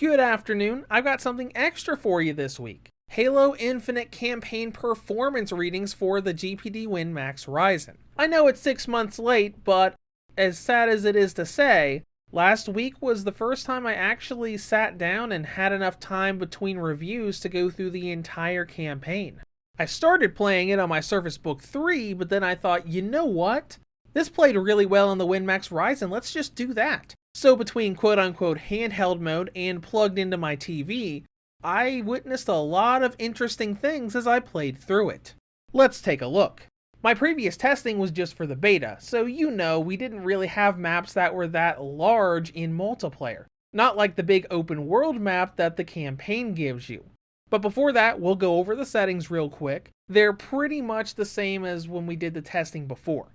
Good afternoon, I've got something extra for you this week. Halo Infinite campaign performance readings for the GPD Win-Max Ryzen. I know it's 6 months late, but as sad as it is to say, last week was the first time I actually sat down and had enough time between reviews to go through the entire campaign. I started playing it on my Surface Book 3, but then I thought, you know what? This played really well on the Win-Max Ryzen, let's just do that. So between quote-unquote handheld mode and plugged into my TV, I witnessed a lot of interesting things as I played through it. Let's take a look. My previous testing was just for the beta, so you know we didn't really have maps that were that large in multiplayer. Not like the big open world map that the campaign gives you. But before that, we'll go over the settings real quick. They're pretty much the same as when we did the testing before.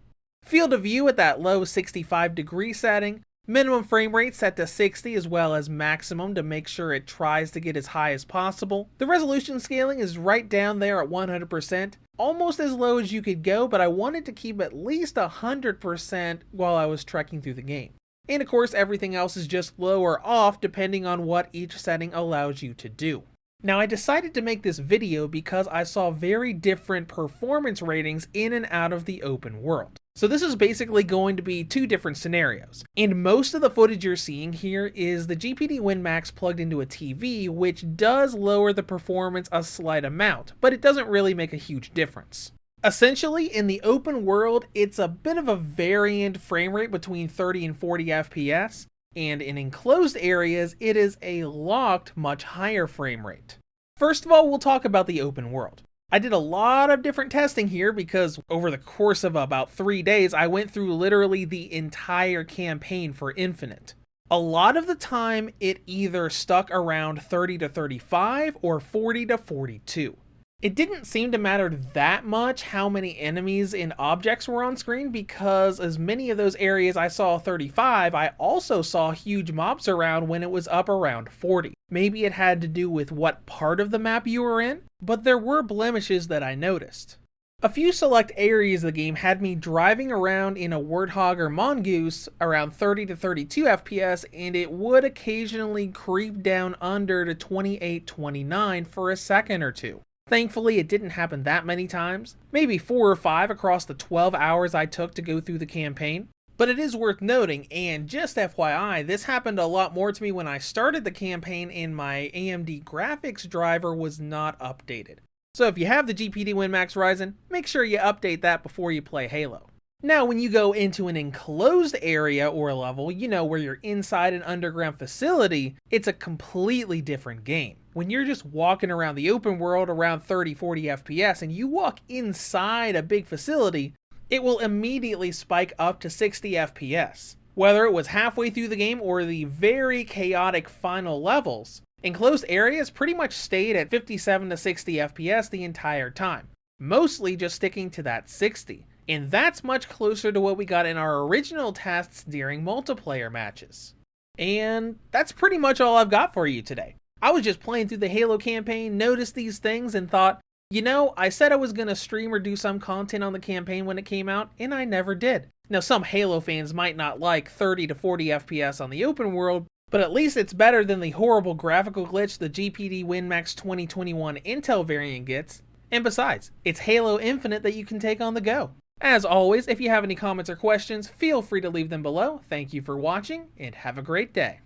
Field of view at that low 65-degree setting, minimum frame rate set to 60 as well as maximum to make sure it tries to get as high as possible. The resolution scaling is right down there at 100%, almost as low as you could go, but I wanted to keep at least 100% while I was trekking through the game. And of course everything else is just low or off depending on what each setting allows you to do. Now I decided to make this video because I saw very different performance ratings in and out of the open world. So this is basically going to be two different scenarios. And most of the footage you're seeing here is the GPD Win-Max plugged into a TV, which does lower the performance a slight amount, but it doesn't really make a huge difference. Essentially, in the open world, it's a bit of a variant frame rate between 30 and 40 FPS, and in enclosed areas, it is a locked, much higher frame rate. First of all, we'll talk about the open world. I did a lot of different testing here because over the course of about 3 days, I went through literally the entire campaign for Infinite. A lot of the time, it either stuck around 30 to 35 or 40 to 42. It didn't seem to matter that much how many enemies and objects were on screen because as many of those areas I saw 35, I also saw huge mobs around when it was up around 40. Maybe it had to do with what part of the map you were in, but there were blemishes that I noticed. A few select areas of the game had me driving around in a Warthog or Mongoose around 30 to 32 FPS, and it would occasionally creep down under to 28-29 for a second or two. Thankfully, it didn't happen that many times, maybe 4 or 5 across the 12 hours I took to go through the campaign. But it is worth noting, and just FYI, this happened a lot more to me when I started the campaign and my AMD graphics driver was not updated. So if you have the GPD Win-Max Ryzen, make sure you update that before you play Halo. Now when you go into an enclosed area or level, you know, where you're inside an underground facility, it's a completely different game. When you're just walking around the open world around 30-40 FPS and you walk inside a big facility, it will immediately spike up to 60 FPS. Whether it was halfway through the game or the very chaotic final levels, enclosed areas pretty much stayed at 57 to 60 FPS the entire time, mostly just sticking to that 60. And that's much closer to what we got in our original tests during multiplayer matches. And that's pretty much all I've got for you today. I was just playing through the Halo campaign, noticed these things, and thought, you know, I said I was going to stream or do some content on the campaign when it came out, and I never did. Now, some Halo fans might not like 30 to 40 FPS on the open world, but at least it's better than the horrible graphical glitch the GPD Win-Max 2021 Intel variant gets. And besides, it's Halo Infinite that you can take on the go. As always, if you have any comments or questions, feel free to leave them below. Thank you for watching, and have a great day.